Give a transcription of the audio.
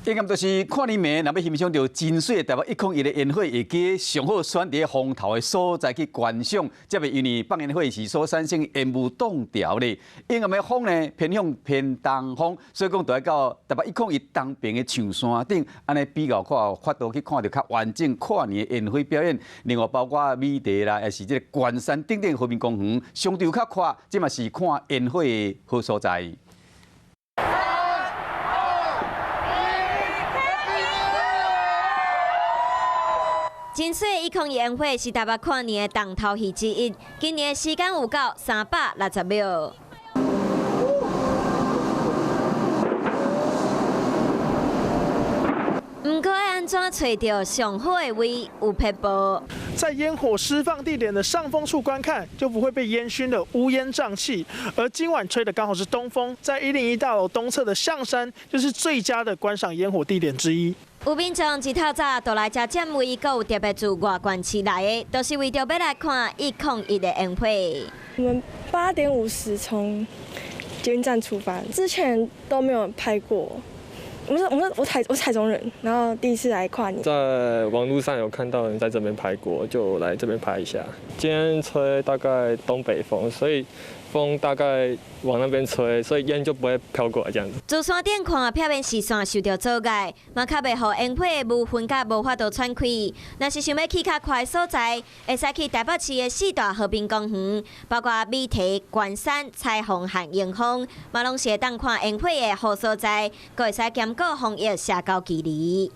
应该就是看年暝，若要欣赏到真水的台北101的烟火，会记上好选伫风头的所在去观赏，才袂因为放烟火时所产生烟雾挡条咧。因为风呢偏向偏东风，所以讲就要到台北101东边的象山顶，安尼比较看法度去看到较完整跨年的烟火表演。另外包括美地啦，也是这个关山顶顶和平公园，相对较快，这嘛是看烟火的好所在。 真水101烟火是台北跨年的重头戏之一，今年时间有到360秒。不过安怎找到上好的位有撇步？在烟火释放地点的上风处观看，就不会被烟熏的乌烟瘴气。而今晚吹的刚好是东风，在101大楼东侧的象山，就是最佳的观赏烟火地点之一。 有民众一透早就来这占位，阁有特别自外观市来的，都是为着要来看101的烟火。我们8点50从捷运站出发，之前都没有拍过。我台中人，然后第一次来跨年。在网络上有看到人在这边拍过，就来这边拍一下。今天吹大概东北风，所以风大概往那边吹，所以烟就不会飘过来这样子。自山顶看表面视线受到阻碍，嘛较袂互烟火的雾熏甲无法度喘气。若是想要去较快的所在，会使去台北市的4大和平公园，包括美堤、关山、彩虹和迎风，嘛拢是会当看烟火的好所在，阁会使兼顾防疫社交距离。